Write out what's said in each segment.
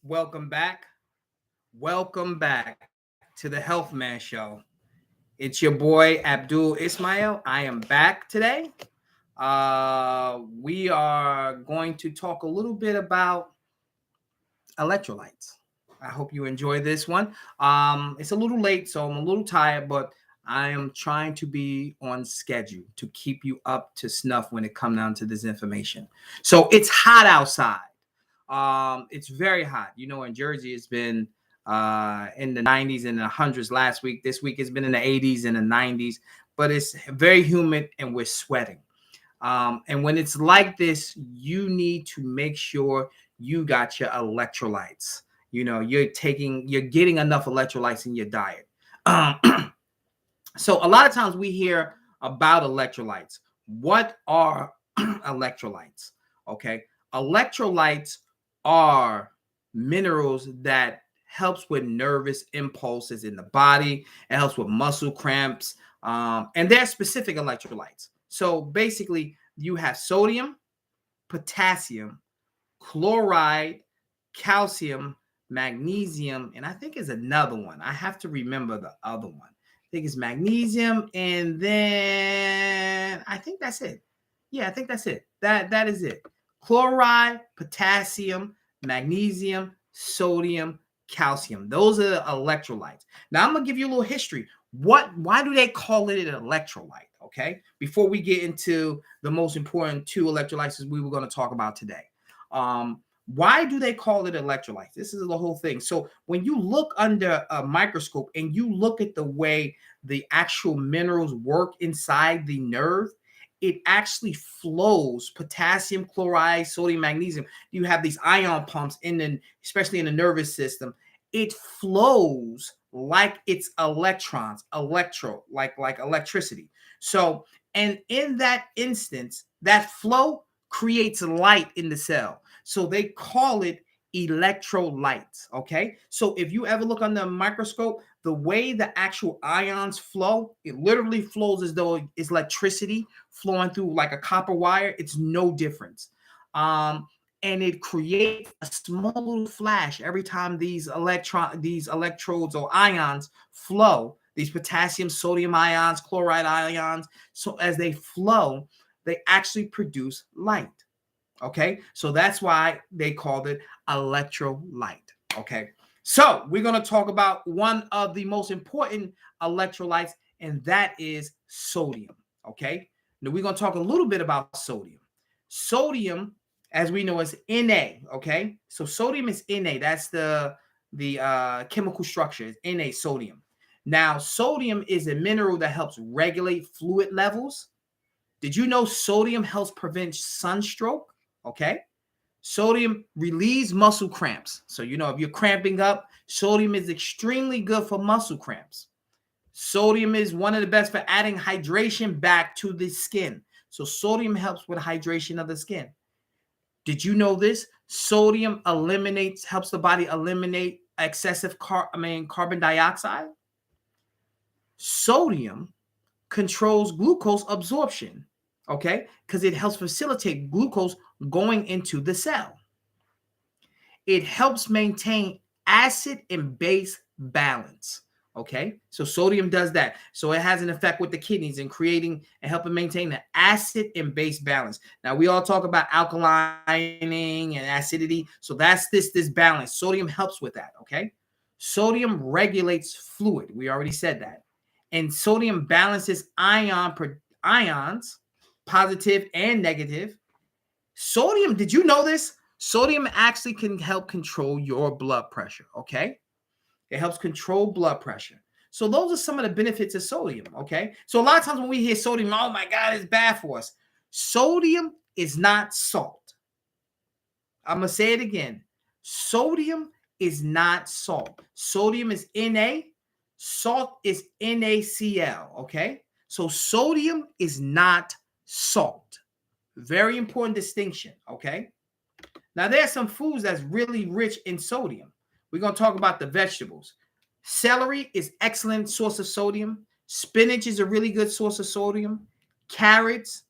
Welcome back. Welcome back to the Health Man Show. It's your boy Abdul Ismail. I am back today. We are going to talk a little bit about electrolytes. I hope you enjoy this one. It's a little late, so I'm a little tired, but I am trying to be on schedule to keep you up to snuff when it comes down to this information. So it's hot outside. It's very hot. You know, in Jersey, it's been in the 90s and the hundreds last week. This week, it's been in the 80s and the 90s, but it's very humid and we're sweating. And when it's like this, you need to make sure you got your electrolytes. You know, you're getting enough electrolytes in your diet. Um, so a lot of times we hear about electrolytes. What are electrolytes? Okay, electrolytes are minerals that helps with nervous impulses in the body. It helps with muscle cramps, and they're specific electrolytes. So basically, you have sodium, potassium, chloride, calcium, magnesium, and I think is another one. I have to remember the other one. I think it's magnesium, and then I think that's it. Yeah, I think that's it. That is it. Chloride, potassium, magnesium, sodium, calcium. Those are the electrolytes. Now I'm gonna give you a little history. Why do they call it an electrolyte? Okay, before we get into the most important two electrolytes we were going to talk about today. Why do they call it electrolytes? This is the whole thing. So when you look under a microscope and you look at the way the actual minerals work inside the nerve, it actually flows potassium, chloride, sodium, magnesium. You have these ion pumps especially in the nervous system. It flows like it's electrons, like electricity. So, and in that instance, that flow creates light in the cell. So they call it electrolytes. Okay. So if you ever look under a microscope, the way the actual ions flow, it literally flows as though it's electricity flowing through like a copper wire. It's no difference. And it creates a small little flash every time these electrodes or ions flow. These potassium, sodium ions, chloride ions. So as they flow, they actually produce light. Okay, so that's why they called it electrolyte. Okay, so we're going to talk about one of the most important electrolytes, and that is sodium. Okay, now we're going to talk a little bit about sodium. Sodium, as we know, is Na. Okay, so sodium is Na. That's the chemical structure is Na, sodium. Now, sodium is a mineral that helps regulate fluid levels. Did you know sodium helps prevent sunstroke? Okay. Sodium relieves muscle cramps. So, you know, if you're cramping up, sodium is extremely good for muscle cramps. Sodium is one of the best for adding hydration back to the skin. So, sodium helps with hydration of the skin. Did you know this? Sodium helps the body eliminate excessive carbon dioxide. Sodium controls glucose absorption, okay? Because it helps facilitate glucose going into the cell. It helps maintain acid and base balance, okay? So sodium does that. So it has an effect with the kidneys in creating and helping maintain the acid and base balance. Now, we all talk about alkalining and acidity. So that's this balance. Sodium helps with that, okay? Sodium regulates fluid. We already said that. And sodium balances ions, positive and negative. Sodium, did you know this? Sodium actually can help control your blood pressure, okay? It helps control blood pressure. So those are some of the benefits of sodium, okay? So a lot of times when we hear sodium, oh my God, it's bad for us. Sodium is not salt. I'm going to say it again. Sodium is not salt. Sodium is Na. Salt is NaCl, okay? So sodium is not salt. Very important distinction, okay? Now, there are some foods that's really rich in sodium. We're going to talk about the vegetables. Celery is excellent source of sodium. Spinach is a really good source of sodium. Carrots,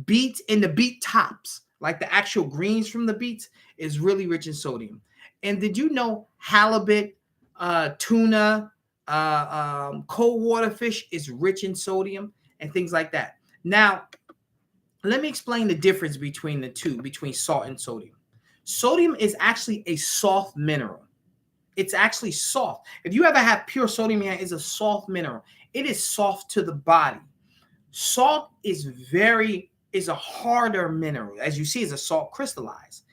beets, and the beet tops like the actual greens from the beets, is really rich in sodium. And did you know halibut, tuna, cold water fish is rich in sodium and things like that? Now, let me explain the difference between the two, between salt and sodium. Sodium is actually a soft mineral. It's actually soft. If you ever have pure sodium, it's a soft mineral. It is soft to the body. Salt is a harder mineral. As you see, it's a salt crystallized.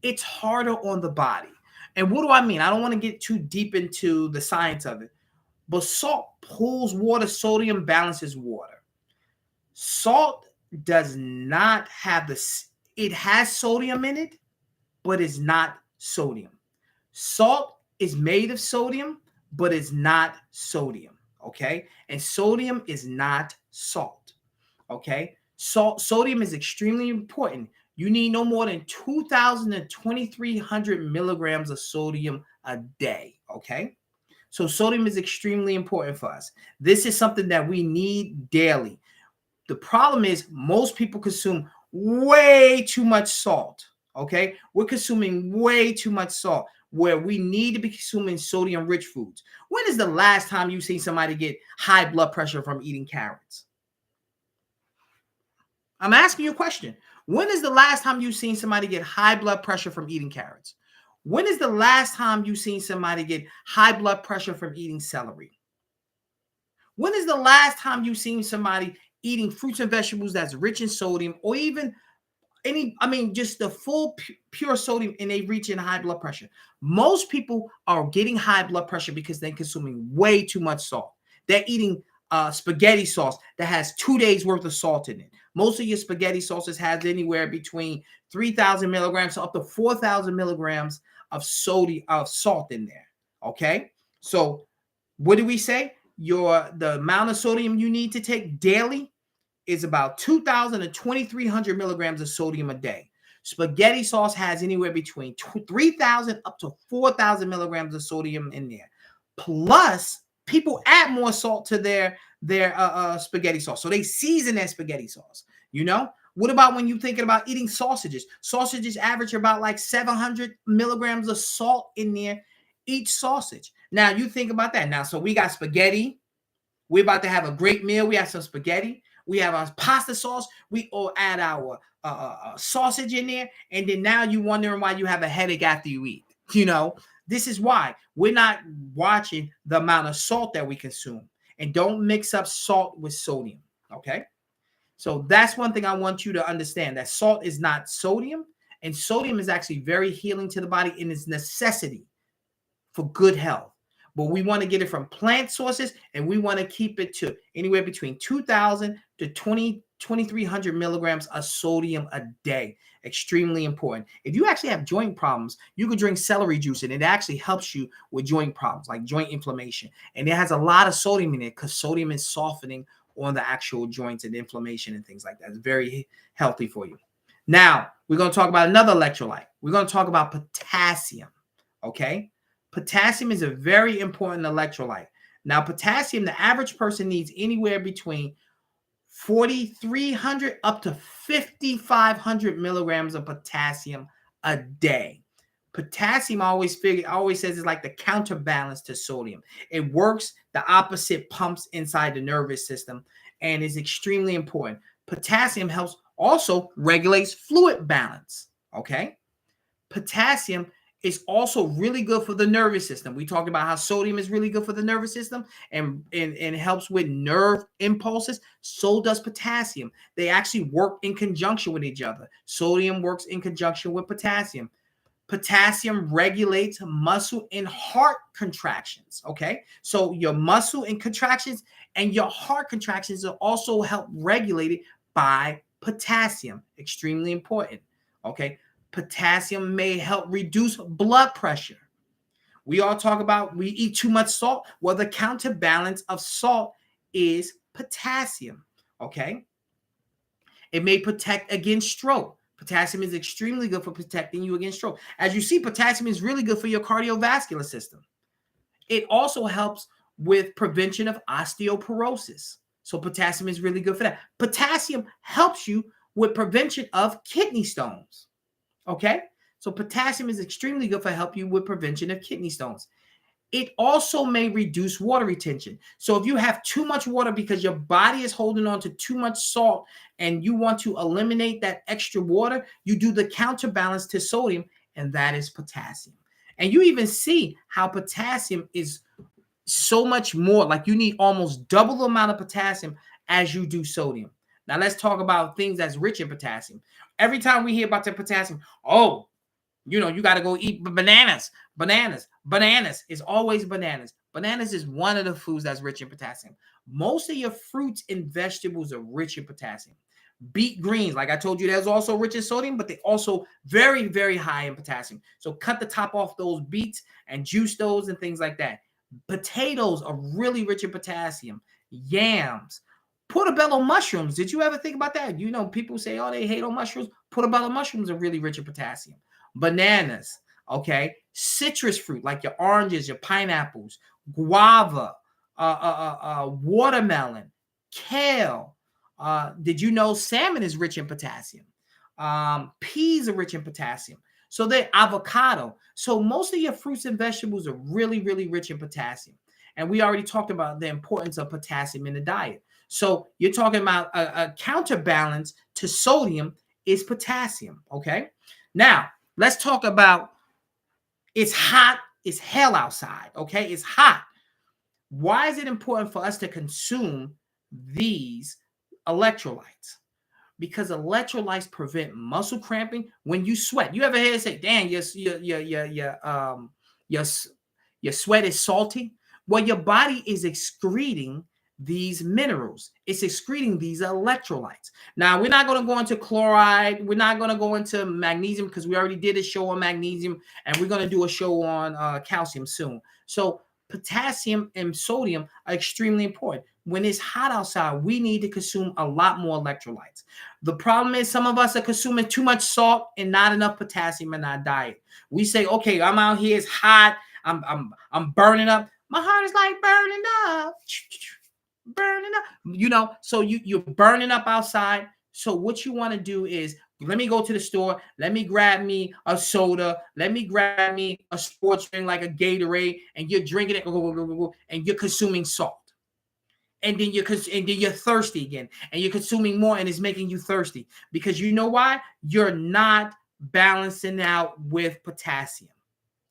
It's harder on the body. And what do I mean? I don't want to get too deep into the science of it, but salt pulls water, sodium balances water. Salt does not have it has sodium in it, but it's not sodium. Salt is made of sodium, but it's not sodium. Okay. And sodium is not salt. Okay. Sodium is extremely important. You need no more than 2,000 to 2,300 milligrams of sodium a day. Okay. So sodium is extremely important for us. This is something that we need daily. The problem is most people consume way too much salt. Okay. We're consuming way too much salt where we need to be consuming sodium rich foods. When is the last time you've seen somebody get high blood pressure from eating carrots? I'm asking you a question. When is the last time you've seen somebody get high blood pressure from eating carrots? When is the last time you've seen somebody get high blood pressure from eating celery? When is the last time you've seen somebody eating fruits and vegetables that's rich in sodium, or even just the full pure sodium, and they reach in high blood pressure? Most people are getting high blood pressure because they're consuming way too much salt. They're eating spaghetti sauce that has 2 days worth of salt in it. Most of your spaghetti sauces has anywhere between 3,000 milligrams to up to 4,000 milligrams of salt in there. Okay, so what do we say? The amount of sodium you need to take daily is about 2,000 to 2,300 milligrams of sodium a day. Spaghetti sauce has anywhere between 3,000 up to 4,000 milligrams of sodium in there. Plus, people add more salt to their spaghetti sauce, so they season their spaghetti sauce. What about when you're thinking about eating sausages? Sausages average about like 700 milligrams of salt in there each sausage. Now you think about that. Now, so we got spaghetti. We're about to have a great meal. We have some spaghetti. We have our pasta sauce. We all add our sausage in there. And then now you're wondering why you have a headache after you eat. This is why we're not watching the amount of salt that we consume. And don't mix up salt with sodium. Okay. So that's one thing I want you to understand, that salt is not sodium. And sodium is actually very healing to the body in its necessity for good health. But we want to get it from plant sources, and we want to keep it to anywhere between 2,000 to 2,300 milligrams of sodium a day. Extremely important. If you actually have joint problems, you could drink celery juice, and it actually helps you with joint problems like joint inflammation. And it has a lot of sodium in it because sodium is softening on the actual joints and inflammation and things like that. It's very healthy for you. Now, we're going to talk about another electrolyte. We're going to talk about potassium. Okay. Potassium is a very important electrolyte. Now, potassium, the average person needs anywhere between 4,300 up to 5,500 milligrams of potassium a day. Potassium, I always says, is like the counterbalance to sodium. It works the opposite pumps inside the nervous system and is extremely important. Potassium helps also regulates fluid balance. Okay. Potassium is also really good for the nervous system. We talked about how sodium is really good for the nervous system and helps with nerve impulses. So does potassium. They actually work in conjunction with each other. Sodium works in conjunction with potassium. Potassium regulates muscle and heart contractions. Okay. So your muscle and contractions and your heart contractions are also helped regulated by potassium. Extremely important. Okay. Potassium may help reduce blood pressure. We all talk about we eat too much salt. Well, the counterbalance of salt is potassium. Okay. It may protect against stroke. Potassium is extremely good for protecting you against stroke. As you see, potassium is really good for your cardiovascular system. It also helps with prevention of osteoporosis. So potassium is really good for that. Potassium helps you with prevention of kidney stones. Okay, so potassium is extremely good for help you with prevention of kidney stones. It also may reduce water retention. So if you have too much water because your body is holding on to too much salt and you want to eliminate that extra water, you do the counterbalance to sodium, and that is potassium. And you even see how potassium is so much more, like you need almost double the amount of potassium as you do sodium. Now let's talk about things that's rich in potassium. Every time we hear about the potassium, oh, you got to go eat bananas. Bananas is always bananas. Bananas is one of the foods that's rich in potassium. Most of your fruits and vegetables are rich in potassium. Beet greens, like I told you, there's also rich in sodium, but they also very, very high in potassium. So cut the top off those beets and juice those and things like that. Potatoes are really rich in potassium. Yams. Portobello mushrooms. Did you ever think about that? People say, oh, they hate on mushrooms. Portobello mushrooms are really rich in potassium. Bananas, okay? Citrus fruit, like your oranges, your pineapples, guava, watermelon, kale. Did you know salmon is rich in potassium? Peas are rich in potassium. So they're avocado. So most of your fruits and vegetables are really, really rich in potassium. And we already talked about the importance of potassium in the diet. So you're talking about a counterbalance to sodium is potassium, okay? Now, let's talk about it's hot, it's hell outside, okay? It's hot. Why is it important for us to consume these electrolytes? Because electrolytes prevent muscle cramping when you sweat. You ever hear it say, "Damn, your sweat is salty"? Well, your body is excreting these minerals. It's excreting these electrolytes. Now, we're not going to go into chloride. We're not going to go into magnesium because we already did a show on magnesium, and we're going to do a show on calcium soon. So potassium and sodium are extremely important. When it's hot outside, we need to consume a lot more electrolytes. The problem is some of us are consuming too much salt and not enough potassium in our diet. We say, okay, I'm out here, it's hot, I'm burning up. My heart is like burning up. So you're burning up outside. So what you want to do is, let me go to the store. Let me grab me a soda. Let me grab me a sports drink like a Gatorade, and you're drinking it, and you're consuming salt. And then you're thirsty again, and you're consuming more, and it's making you thirsty because you know why? You're not balancing out with potassium.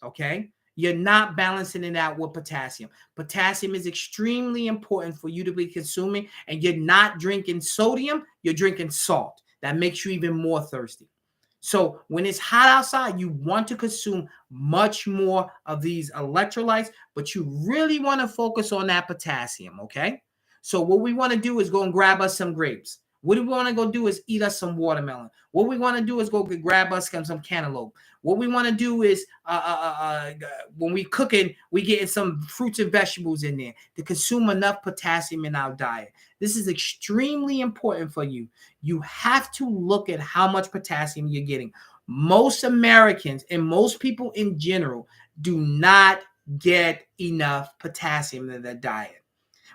Okay? You're not balancing it out with potassium. Potassium is extremely important for you to be consuming, and you're not drinking sodium, you're drinking salt. That makes you even more thirsty. So when it's hot outside, you want to consume much more of these electrolytes, but you really want to focus on that potassium, okay? So what we want to do is go and grab us some grapes. What we want to go do is eat us some watermelon. What we want to do is go grab us some cantaloupe. What we want to do is when we cooking, we get some fruits and vegetables in there to consume enough potassium in our diet. This is extremely important for you. You have to look at how much potassium you're getting. Most Americans and most people in general do not get enough potassium in their diet.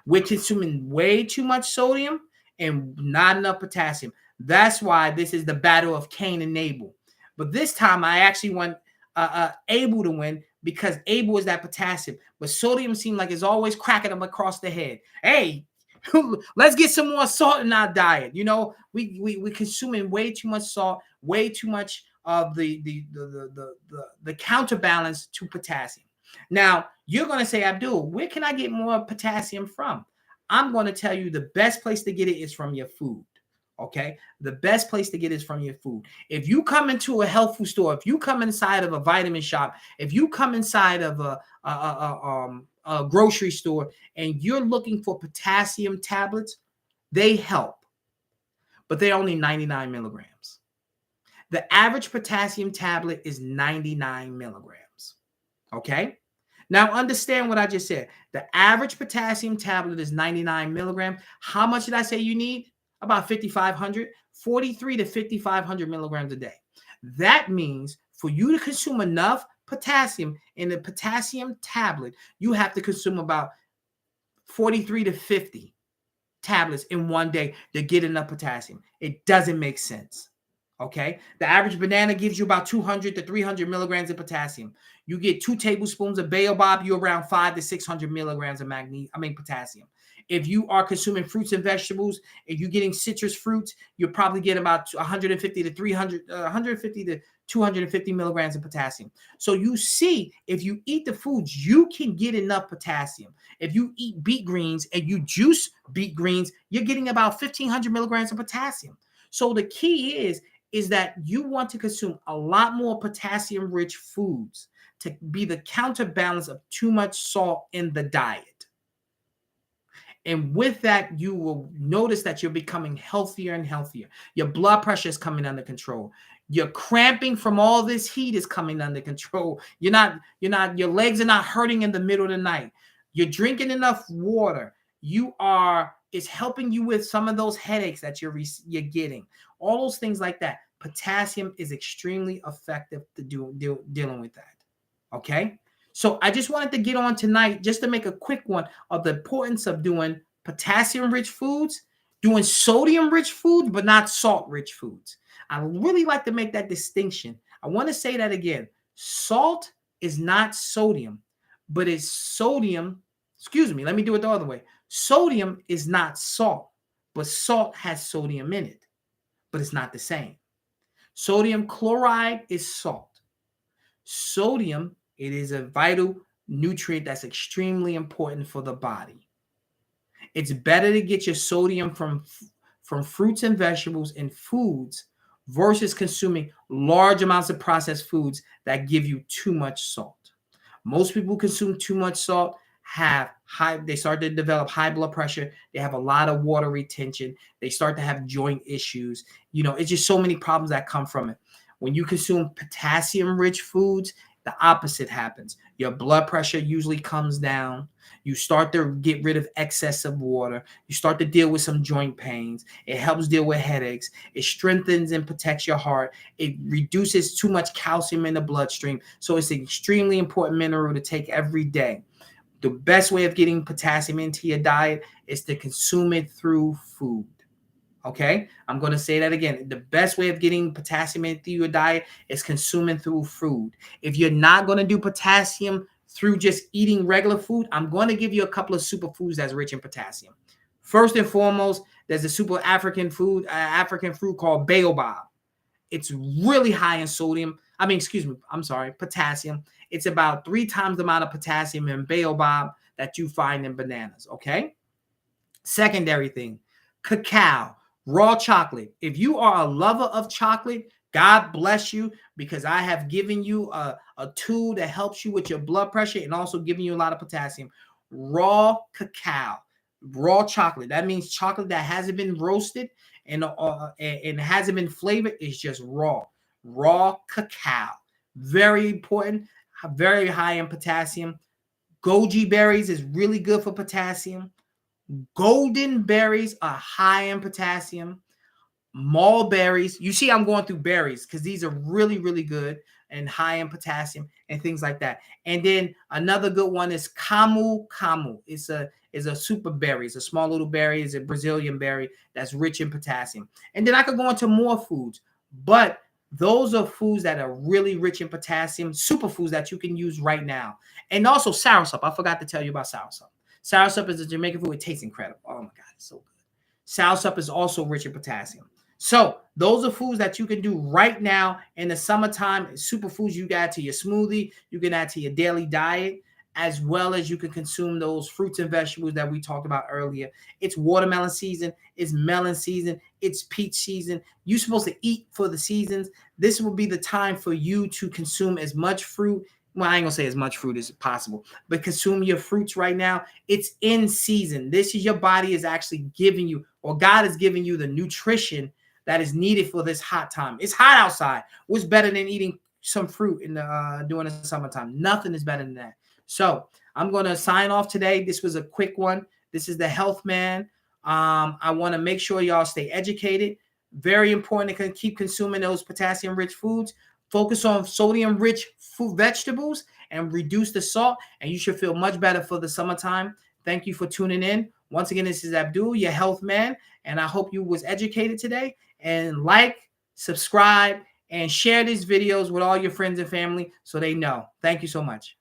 We're consuming way too much sodium and not enough potassium. That's why this is the battle of Cain and Abel. But this time I actually want Abel to win because Abel is that potassium. But sodium seems like it's always cracking him across the head. Hey, let's get some more salt in our diet. We're consuming way too much salt, way too much of the counterbalance to potassium. Now, you're going to say, Abdul, where can I get more potassium from? I'm going to tell you the best place to get it is from your food. Okay? The best place to get it is from your food. If you come into a health food store, if you come inside of a vitamin shop, if you come inside of a grocery store and you're looking for potassium tablets, they help. But they're only 99 milligrams. The average potassium tablet is 99 milligrams. Okay? Now, understand what I just said. The average potassium tablet is 99 milligrams. How much did I say you need? About 5,500, 43 to 5,500 milligrams a day. That means for you to consume enough potassium in the potassium tablet, you have to consume about 43 to 50 tablets in one day to get enough potassium. It doesn't make sense. Okay, the average banana gives you about 200 to 300 milligrams of potassium. You get 2 tablespoons of baobab, you're around 5 to 600 milligrams of potassium. If you are consuming fruits and vegetables, if you're getting citrus fruits, you're probably getting about 150 to 300, 150 to 250 milligrams of potassium. So you see, if you eat the foods, you can get enough potassium. If you eat beet greens and you juice beet greens, you're getting about 1,500 milligrams of potassium. So the key is that you want to consume a lot more potassium-rich foods to be the counterbalance of too much salt in the diet. And with that, you will notice that you're becoming healthier and healthier. Your blood pressure is coming under control. Your cramping from all this heat is coming under control. Your legs are not hurting in the middle of the night. You're drinking enough water. It's helping you with some of those headaches that you're getting. All those things like that. Potassium is extremely effective to dealing with that. Okay? So I just wanted to get on tonight just to make a quick one of the importance of doing potassium-rich foods, doing sodium-rich foods, but not salt-rich foods. I really like to make that distinction. I want to say that again. Salt is not sodium, but it's sodium. Excuse me, let me do it the other way. Sodium is not salt, but salt has sodium in it, but it's not the same. Sodium chloride is salt. Sodium, it is a vital nutrient that's extremely important for the body. It's better to get your sodium from fruits and vegetables and foods versus consuming large amounts of processed foods that give you too much salt. Most people who consume too much salt they start to develop high blood pressure. They have a lot of water retention. They start to have joint issues. It's just so many problems that come from it. When you consume potassium-rich foods, the opposite happens. Your blood pressure usually comes down. You start to get rid of excess of water. You start to deal with some joint pains. It helps deal with headaches. It strengthens and protects your heart. It reduces too much calcium in the bloodstream. So it's an extremely important mineral to take every day. The best way of getting potassium into your diet is to consume it through food. Okay? I'm going to say that again. The best way of getting potassium into your diet is consuming through food. If you're not going to do potassium through just eating regular food, I'm going to give you a couple of superfoods that's rich in potassium. First and foremost, there's a super African fruit called baobab. It's really high in potassium. It's about 3 times the amount of potassium in baobab that you find in bananas, okay? Secondary thing, cacao, raw chocolate. If you are a lover of chocolate, God bless you, because I have given you a tool that helps you with your blood pressure and also giving you a lot of potassium. Raw cacao, raw chocolate. That means chocolate that hasn't been roasted and hasn't been flavored. It's just raw cacao. Very important, very high in potassium. Goji berries is really good for potassium. Golden berries are high in potassium. Mulberries, you see I'm going through berries because these are really, really good and high in potassium and things like that. And then another good one is camu. It's a super berry. It's a small little berry. It's a Brazilian berry that's rich in potassium. And then I could go into more foods, but those are foods that are really rich in potassium, superfoods that you can use right now. And also soursop. I forgot to tell you about soursop. Soursop is a Jamaican food. It tastes incredible. Oh my God, it's so good. Soursop is also rich in potassium. So those are foods that you can do right now in the summertime. Superfoods you can add to your smoothie, you can add to your daily diet, as well as you can consume those fruits and vegetables that we talked about earlier. It's watermelon season, it's melon season, it's peach season. You're supposed to eat for the seasons. This will be the time for you to consume as much fruit. Well, I ain't gonna say as much fruit as possible, but consume your fruits right now. It's in season. This is your body is actually giving you, or God is giving you the nutrition that is needed for this hot time. It's hot outside. What's better than eating some fruit during the summertime? Nothing is better than that. So I'm going to sign off today. This was a quick one. This is the Health Man. I want to make sure y'all stay educated. Very important to keep consuming those potassium-rich foods. Focus on sodium-rich vegetables and reduce the salt, and you should feel much better for the summertime. Thank you for tuning in. Once again, this is Abdul, your health man, and I hope you was educated today. And like, subscribe, and share these videos with all your friends and family so they know. Thank you so much.